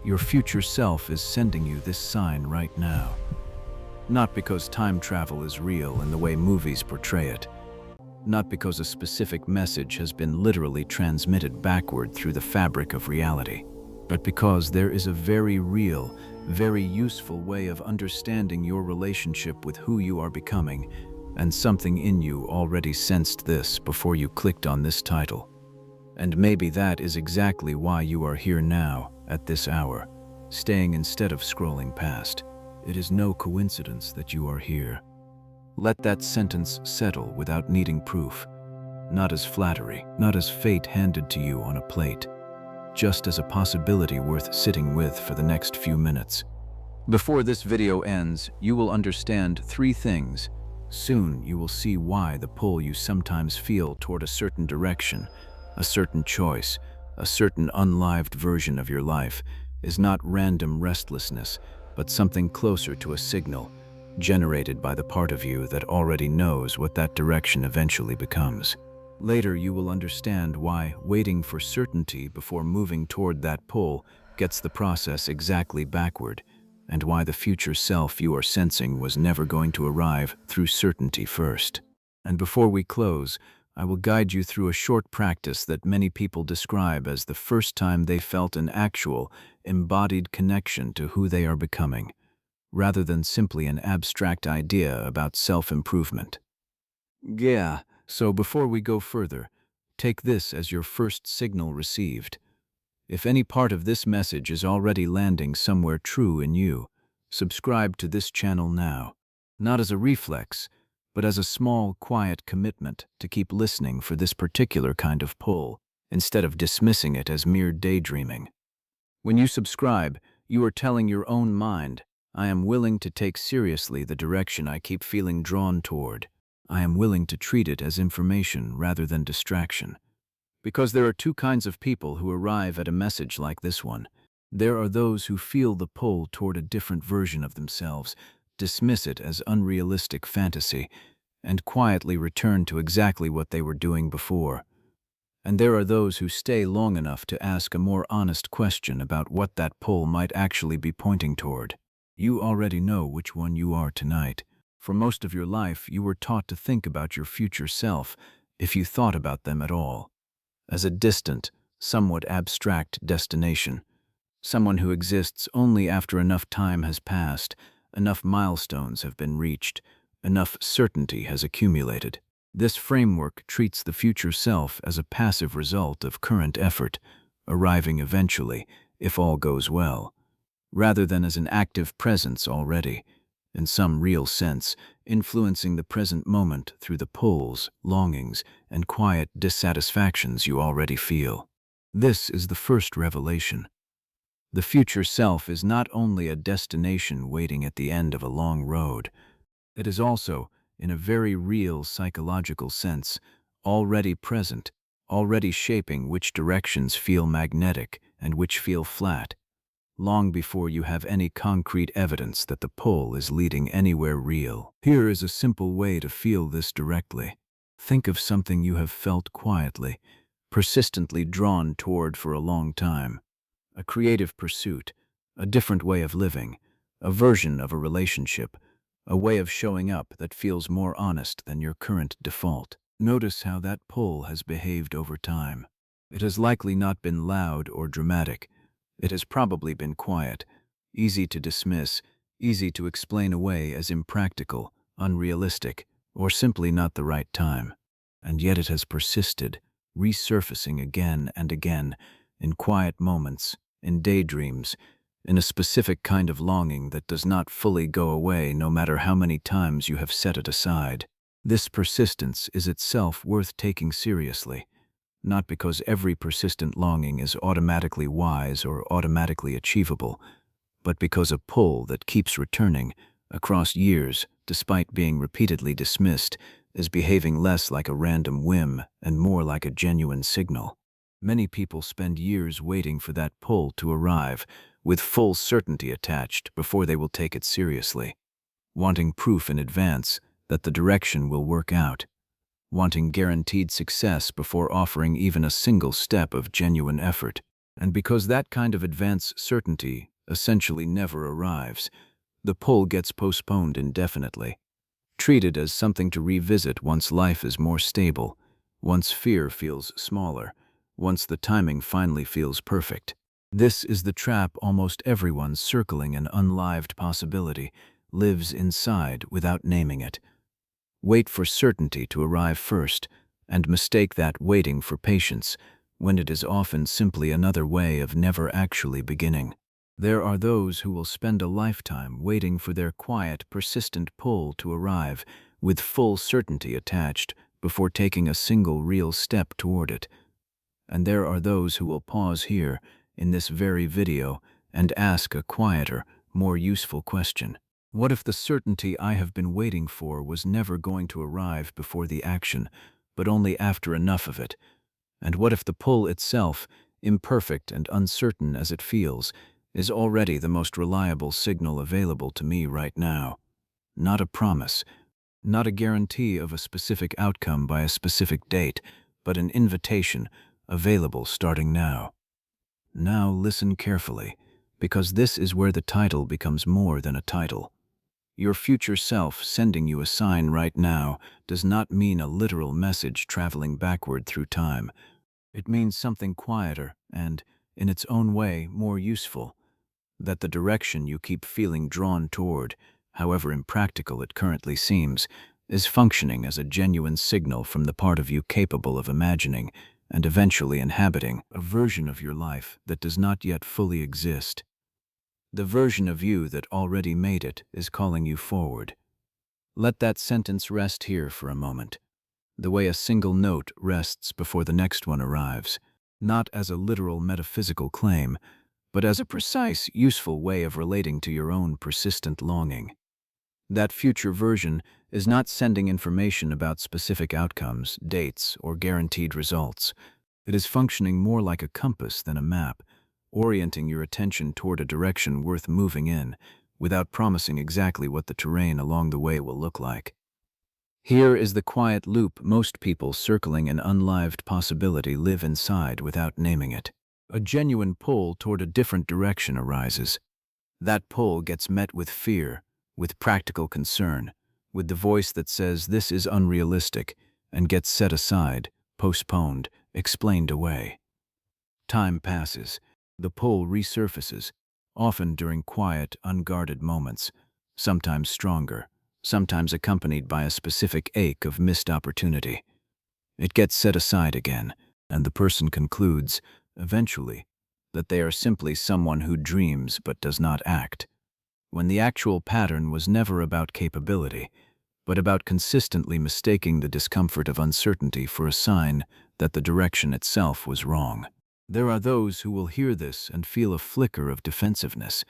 Your future self is sending you this sign right now. Not because time travel is real in the way movies portray it. Not because a specific message has been literally transmitted backward through the fabric of reality, but because there is a very real, very useful way of understanding your relationship with who you are becoming, and something in you already sensed this before you clicked on this title. And maybe that is exactly why you are here now, at this hour, staying instead of scrolling past. It is no coincidence that you are here. Let that sentence settle without needing proof, not as flattery, not as fate handed to you on a plate, just as a possibility worth sitting with for the next few minutes. Before this video ends, you will understand 3 things. Soon you will see why the pull you sometimes feel toward a certain direction, a certain choice, a certain unlived version of your life, is not random restlessness, but something closer to a signal, generated by the part of you that already knows what that direction eventually becomes. Later you will understand why waiting for certainty before moving toward that pull gets the process exactly backward, and why the future self you are sensing was never going to arrive through certainty first. And before we close, I will guide you through a short practice that many people describe as the first time they felt an actual, embodied connection to who they are becoming, rather than simply an abstract idea about self-improvement. Yeah, so before we go further, take this as your first signal received. If any part of this message is already landing somewhere true in you, subscribe to this channel now, not as a reflex, but as a small, quiet commitment to keep listening for this particular kind of pull, instead of dismissing it as mere daydreaming. When you subscribe, you are telling your own mind, I am willing to take seriously the direction I keep feeling drawn toward. I am willing to treat it as information rather than distraction. Because there are 2 kinds of people who arrive at a message like this one. There are those who feel the pull toward a different version of themselves, dismiss it as unrealistic fantasy, and quietly return to exactly what they were doing before. And there are those who stay long enough to ask a more honest question about what that pull might actually be pointing toward. You already know which one you are tonight. For most of your life, you were taught to think about your future self, if you thought about them at all, as a distant, somewhat abstract destination, someone who exists only after enough time has passed, enough milestones have been reached, enough certainty has accumulated. This framework treats the future self as a passive result of current effort, arriving eventually, if all goes well, rather than as an active presence already, in some real sense, influencing the present moment through the pulls, longings, and quiet dissatisfactions you already feel. This is the first revelation. The future self is not only a destination waiting at the end of a long road. It is also, in a very real psychological sense, already present, already shaping which directions feel magnetic and which feel flat, long before you have any concrete evidence that the pull is leading anywhere real. Here is a simple way to feel this directly. Think of something you have felt quietly, persistently drawn toward for a long time. A creative pursuit, a different way of living, a version of a relationship, a way of showing up that feels more honest than your current default. Notice how that pull has behaved over time. It has likely not been loud or dramatic. It has probably been quiet, easy to dismiss, easy to explain away as impractical, unrealistic, or simply not the right time. And yet it has persisted, resurfacing again and again, in quiet moments, in daydreams, in a specific kind of longing that does not fully go away no matter how many times you have set it aside. This persistence is itself worth taking seriously, not because every persistent longing is automatically wise or automatically achievable, but because a pull that keeps returning across years, despite being repeatedly dismissed, is behaving less like a random whim and more like a genuine signal. Many people spend years waiting for that pull to arrive, with full certainty attached before they will take it seriously, wanting proof in advance that the direction will work out, wanting guaranteed success before offering even a single step of genuine effort. And because that kind of advanced certainty essentially never arrives, the pull gets postponed indefinitely, treated as something to revisit once life is more stable, once fear feels smaller, once the timing finally feels perfect. This is the trap almost everyone circling an unlived possibility lives inside without naming it. Wait for certainty to arrive first, and mistake that waiting for patience, when it is often simply another way of never actually beginning. There are those who will spend a lifetime waiting for their quiet, persistent pull to arrive, with full certainty attached, before taking a single real step toward it. And there are those who will pause here, in this very video, and ask a quieter, more useful question. What if the certainty I have been waiting for was never going to arrive before the action, but only after enough of it? And what if the pull itself, imperfect and uncertain as it feels, is already the most reliable signal available to me right now? Not a promise, not a guarantee of a specific outcome by a specific date, but an invitation, available starting now. Now listen carefully, because this is where the title becomes more than a title. Your future self sending you a sign right now does not mean a literal message traveling backward through time. It means something quieter and, in its own way, more useful. That the direction you keep feeling drawn toward, however impractical it currently seems, is functioning as a genuine signal from the part of you capable of imagining and eventually inhabiting a version of your life that does not yet fully exist. The version of you that already made it is calling you forward. Let that sentence rest here for a moment, the way a single note rests before the next one arrives, not as a literal metaphysical claim, but as a precise, useful way of relating to your own persistent longing. That future version is not sending information about specific outcomes, dates, or guaranteed results. It is functioning more like a compass than a map, orienting your attention toward a direction worth moving in, without promising exactly what the terrain along the way will look like. Here is the quiet loop most people circling an unlived possibility live inside without naming it. A genuine pull toward a different direction arises. That pull gets met with fear, with practical concern, with the voice that says this is unrealistic, and gets set aside, postponed, explained away. Time passes. The pull resurfaces, often during quiet, unguarded moments, sometimes stronger, sometimes accompanied by a specific ache of missed opportunity. It gets set aside again, and the person concludes, eventually, that they are simply someone who dreams but does not act, when the actual pattern was never about capability, but about consistently mistaking the discomfort of uncertainty for a sign that the direction itself was wrong. There are those who will hear this and feel a flicker of defensiveness,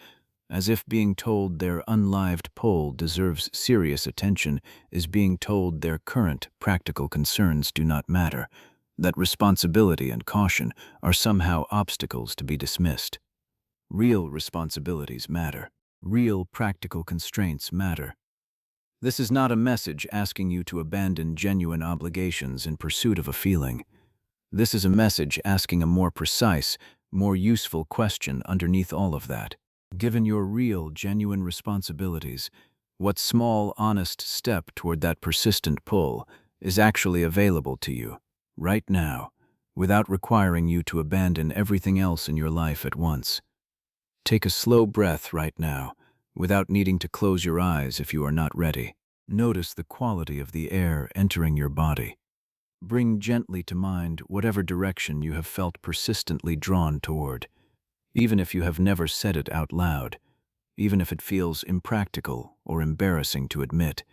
as if being told their unlived pull deserves serious attention is being told their current practical concerns do not matter, that responsibility and caution are somehow obstacles to be dismissed. Real responsibilities matter. Real practical constraints matter. This is not a message asking you to abandon genuine obligations in pursuit of a feeling. This is a message asking a more precise, more useful question underneath all of that. Given your real, genuine responsibilities, what small, honest step toward that persistent pull is actually available to you, right now, without requiring you to abandon everything else in your life at once? Take a slow breath right now, without needing to close your eyes if you are not ready. Notice the quality of the air entering your body. Bring gently to mind whatever direction you have felt persistently drawn toward, even if you have never said it out loud, even if it feels impractical or embarrassing to admit.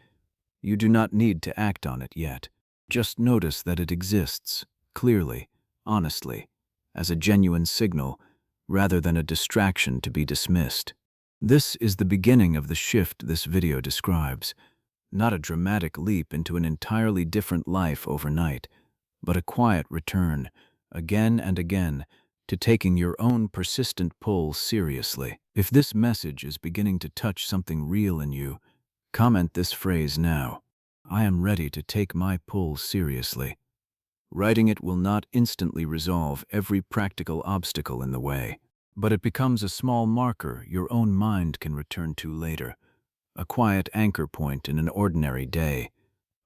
You do not need to act on it yet. Just notice that it exists, clearly, honestly, as a genuine signal, rather than a distraction to be dismissed. This is the beginning of the shift this video describes. Not a dramatic leap into an entirely different life overnight, but a quiet return, again and again, to taking your own persistent pull seriously. If this message is beginning to touch something real in you, comment this phrase now: I am ready to take my pull seriously. Writing it will not instantly resolve every practical obstacle in the way, but it becomes a small marker your own mind can return to later, a quiet anchor point in an ordinary day,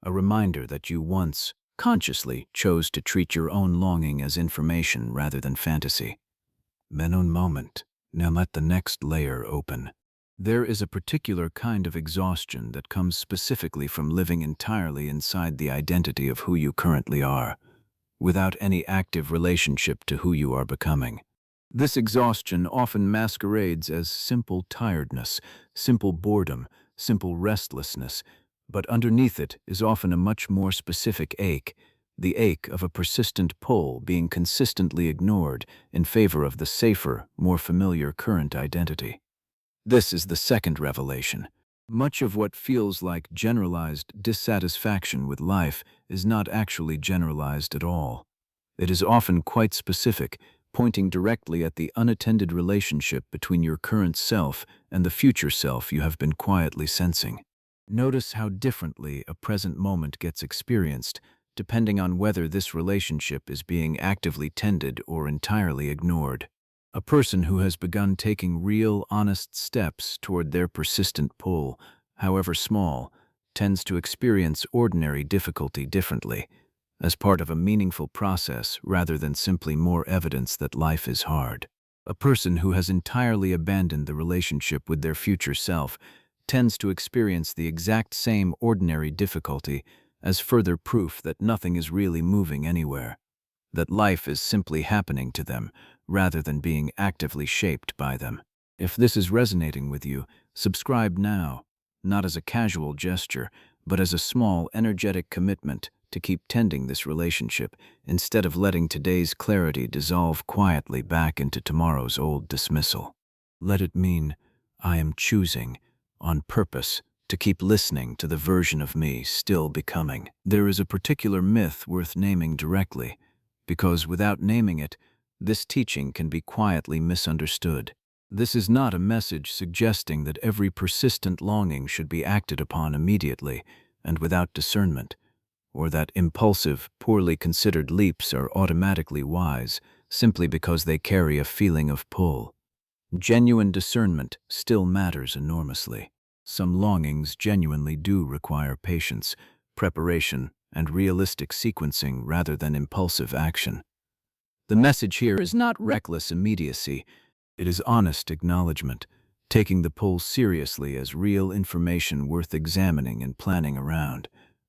a reminder that you once consciously chose to treat your own longing as information rather than fantasy. Then un moment. Now let the next layer open. There is a particular kind of exhaustion that comes specifically from living entirely inside the identity of who you currently are, without any active relationship to who you are becoming. This exhaustion often masquerades as simple tiredness, simple boredom, simple restlessness, but underneath it is often a much more specific ache, the ache of a persistent pull being consistently ignored in favor of the safer, more familiar current identity. This is the second revelation. Much of what feels like generalized dissatisfaction with life is not actually generalized at all. It is often quite specific, pointing directly at the unattended relationship between your current self and the future self you have been quietly sensing. Notice how differently a present moment gets experienced, depending on whether this relationship is being actively tended or entirely ignored. A person who has begun taking real, honest steps toward their persistent pull, however small, tends to experience ordinary difficulty differently, as part of a meaningful process rather than simply more evidence that life is hard. A person who has entirely abandoned the relationship with their future self tends to experience the exact same ordinary difficulty as further proof that nothing is really moving anywhere, that life is simply happening to them rather than being actively shaped by them. If this is resonating with you, subscribe now, not as a casual gesture, but as a small, energetic commitment to keep tending this relationship instead of letting today's clarity dissolve quietly back into tomorrow's old dismissal. Let it mean, I am choosing, on purpose, to keep listening to the version of me still becoming. There is a particular myth worth naming directly, because without naming it, this teaching can be quietly misunderstood. This is not a message suggesting that every persistent longing should be acted upon immediately and without discernment, or that impulsive, poorly considered leaps are automatically wise simply because they carry a feeling of pull. Genuine discernment still matters enormously. Some longings genuinely do require patience, preparation, and realistic sequencing rather than impulsive action. The message here is not reckless immediacy, it is honest acknowledgement, taking the pull seriously as real information worth examining and planning around,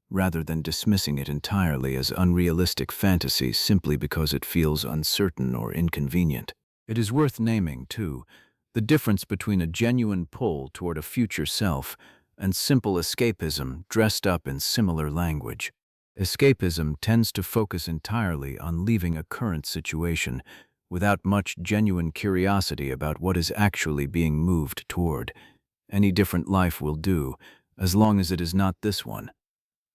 rather than dismissing it entirely as unrealistic fantasy simply because it feels uncertain or inconvenient. It is worth naming, too, the difference between a genuine pull toward a future self and simple escapism dressed up in similar language. Escapism tends to focus entirely on leaving a current situation without much genuine curiosity about what is actually being moved toward. Any different life will do, as long as it is not this one.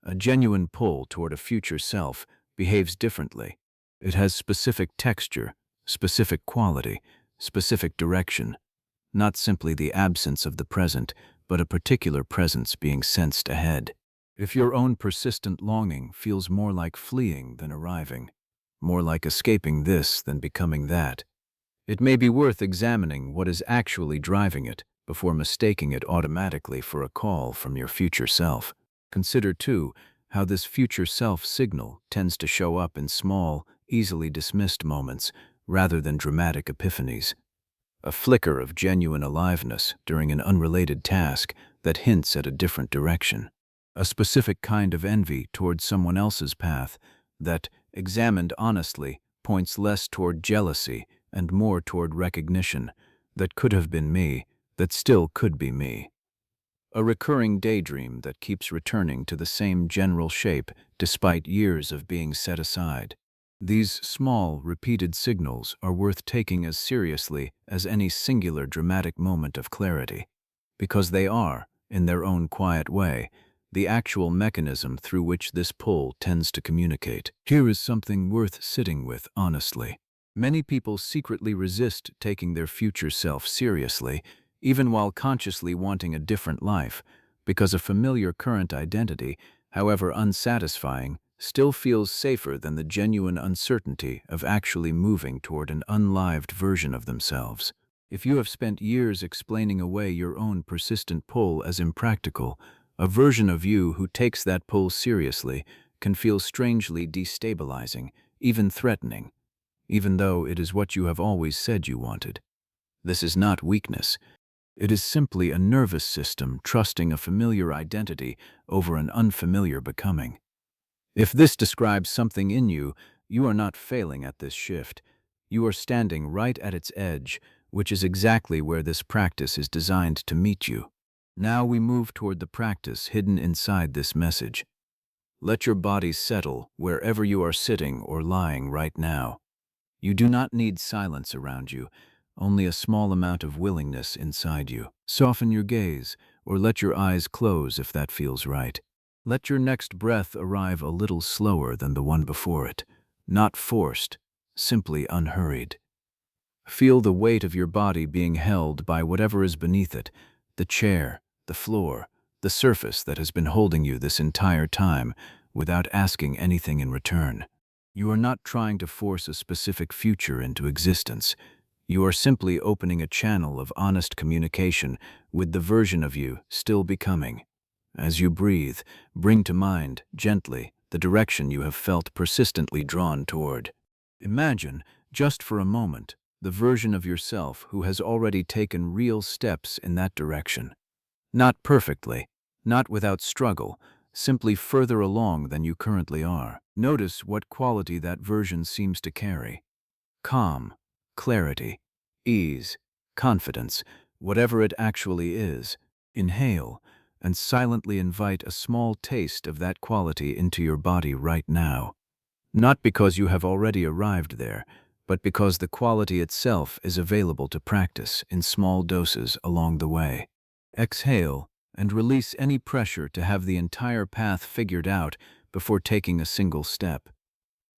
A genuine pull toward a future self behaves differently. It has specific texture, specific quality, specific direction, not simply the absence of the present, but a particular presence being sensed ahead. If your own persistent longing feels more like fleeing than arriving, more like escaping this than becoming that, it may be worth examining what is actually driving it before mistaking it automatically for a call from your future self. Consider, too, how this future self signal tends to show up in small, easily dismissed moments rather than dramatic epiphanies. A flicker of genuine aliveness during an unrelated task that hints at a different direction. A specific kind of envy toward someone else's path that, examined honestly, points less toward jealousy and more toward recognition that could have been me, that still could be me. A recurring daydream that keeps returning to the same general shape despite years of being set aside. These small, repeated signals are worth taking as seriously as any singular dramatic moment of clarity, because they are, in their own quiet way, the actual mechanism through which this pull tends to communicate. Here is something worth sitting with honestly. Many people secretly resist taking their future self seriously, even while consciously wanting a different life, because a familiar current identity, however unsatisfying, still feels safer than the genuine uncertainty of actually moving toward an unlived version of themselves. If you have spent years explaining away your own persistent pull as impractical, a version of you who takes that pull seriously can feel strangely destabilizing, even threatening, even though it is what you have always said you wanted. This is not weakness. It is simply a nervous system trusting a familiar identity over an unfamiliar becoming. If this describes something in you, you are not failing at this shift. You are standing right at its edge, which is exactly where this practice is designed to meet you. Now we move toward the practice hidden inside this message. Let your body settle wherever you are sitting or lying right now. You do not need silence around you, only a small amount of willingness inside you. Soften your gaze, or let your eyes close if that feels right. Let your next breath arrive a little slower than the one before it, not forced, simply unhurried. Feel the weight of your body being held by whatever is beneath it, the chair, the floor, the surface that has been holding you this entire time without asking anything in return. You are not trying to force a specific future into existence. You are simply opening a channel of honest communication with the version of you still becoming. As you breathe, bring to mind, gently, the direction you have felt persistently drawn toward. Imagine, just for a moment, the version of yourself who has already taken real steps in that direction. Not perfectly, not without struggle, simply further along than you currently are. Notice what quality that version seems to carry. Calm, clarity, ease, confidence, whatever it actually is. Inhale and silently invite a small taste of that quality into your body right now. Not because you have already arrived there, but because the quality itself is available to practice in small doses along the way. Exhale and release any pressure to have the entire path figured out before taking a single step.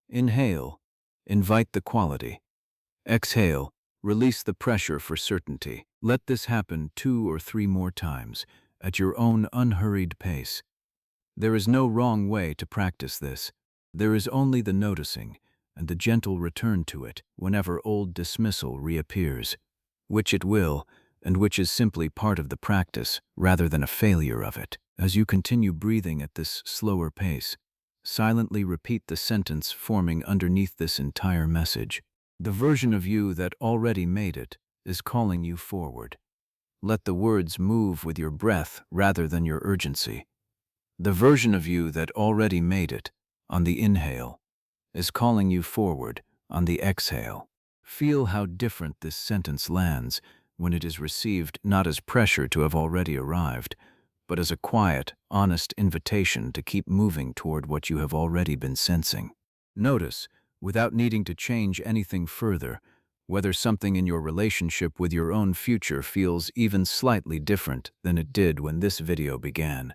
Inhale, invite the quality. Exhale, release the pressure for certainty. Let this happen 2 or 3 more times, at your own unhurried pace. There is no wrong way to practice this. There is only the noticing and the gentle return to it whenever old dismissal reappears, which it will, and which is simply part of the practice rather than a failure of it. As you continue breathing at this slower pace, silently repeat the sentence forming underneath this entire message. The version of you that already made it is calling you forward. Let the words move with your breath rather than your urgency. The version of you that already made it, on the inhale, is calling you forward on the exhale. Feel how different this sentence lands when it is received not as pressure to have already arrived, but as a quiet, honest invitation to keep moving toward what you have already been sensing. Notice, without needing to change anything further, whether something in your relationship with your own future feels even slightly different than it did when this video began.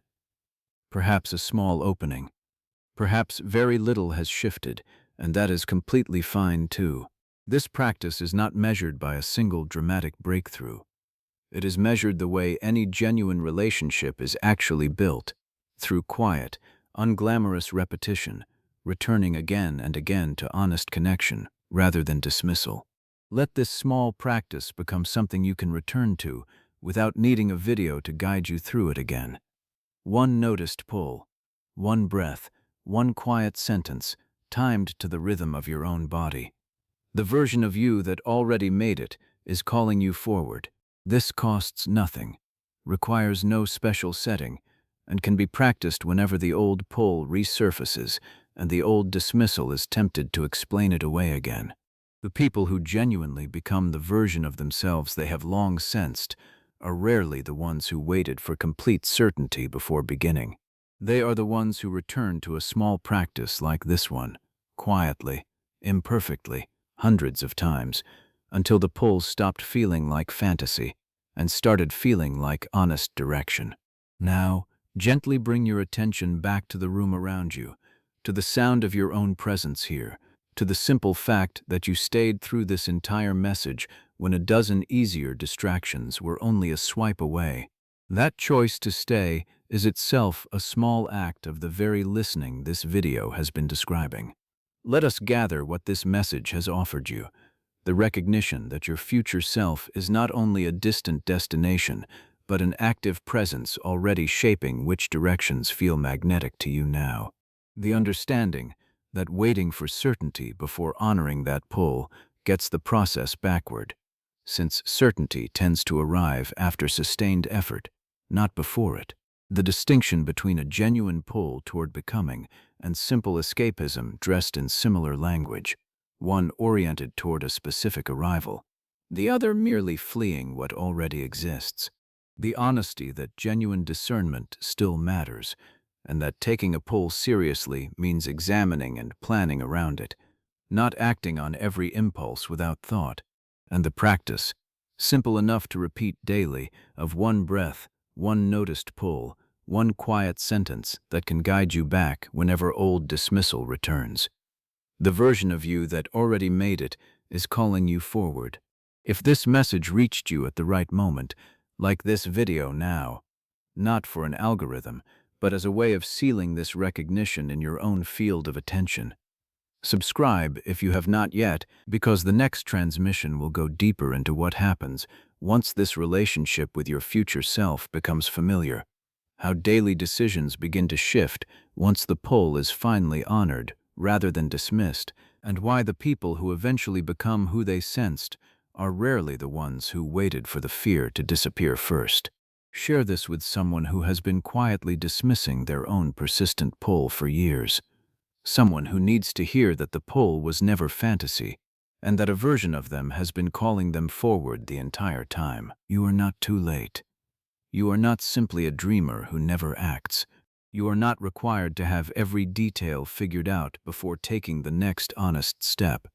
Perhaps a small opening. Perhaps very little has shifted, and that is completely fine too. This practice is not measured by a single dramatic breakthrough. It is measured the way any genuine relationship is actually built, through quiet, unglamorous repetition, returning again and again to honest connection rather than dismissal. Let this small practice become something you can return to without needing a video to guide you through it again. One noticed pull, one breath, one quiet sentence, timed to the rhythm of your own body. The version of you that already made it is calling you forward. This costs nothing, requires no special setting, and can be practiced whenever the old pull resurfaces and the old dismissal is tempted to explain it away again. The people who genuinely become the version of themselves they have long sensed are rarely the ones who waited for complete certainty before beginning. They are the ones who return to a small practice like this one, quietly, imperfectly, hundreds of times, until the pull stopped feeling like fantasy and started feeling like honest direction. Now, gently bring your attention back to the room around you, to the sound of your own presence here, to the simple fact that you stayed through this entire message when a dozen easier distractions were only a swipe away. That choice to stay is itself a small act of the very listening this video has been describing. Let us gather what this message has offered you. The recognition that your future self is not only a distant destination, but an active presence already shaping which directions feel magnetic to you now. The understanding that waiting for certainty before honoring that pull gets the process backward, since certainty tends to arrive after sustained effort, not before it. The distinction between a genuine pull toward becoming and simple escapism dressed in similar language, one oriented toward a specific arrival, the other merely fleeing what already exists. The honesty that genuine discernment still matters, and that taking a pull seriously means examining and planning around it, not acting on every impulse without thought. And the practice, simple enough to repeat daily, of one breath, one noticed pull, one quiet sentence that can guide you back whenever old dismissal returns. The version of you that already made it is calling you forward. If this message reached you at the right moment, like this video now, not for an algorithm, but as a way of sealing this recognition in your own field of attention, subscribe if you have not yet, because the next transmission will go deeper into what happens once this relationship with your future self becomes familiar, how daily decisions begin to shift once the pull is finally honored rather than dismissed, and why the people who eventually become who they sensed are rarely the ones who waited for the fear to disappear first. Share this with someone who has been quietly dismissing their own persistent pull for years. Someone who needs to hear that the pull was never fantasy, and that a version of them has been calling them forward the entire time. You are not too late. You are not simply a dreamer who never acts. You are not required to have every detail figured out before taking the next honest step.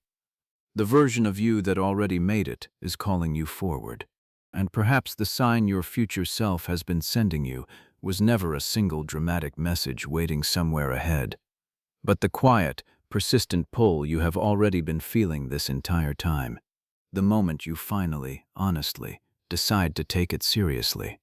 The version of you that already made it is calling you forward. And perhaps the sign your future self has been sending you was never a single dramatic message waiting somewhere ahead, but the quiet, persistent pull you have already been feeling this entire time, the moment you finally, honestly, decide to take it seriously.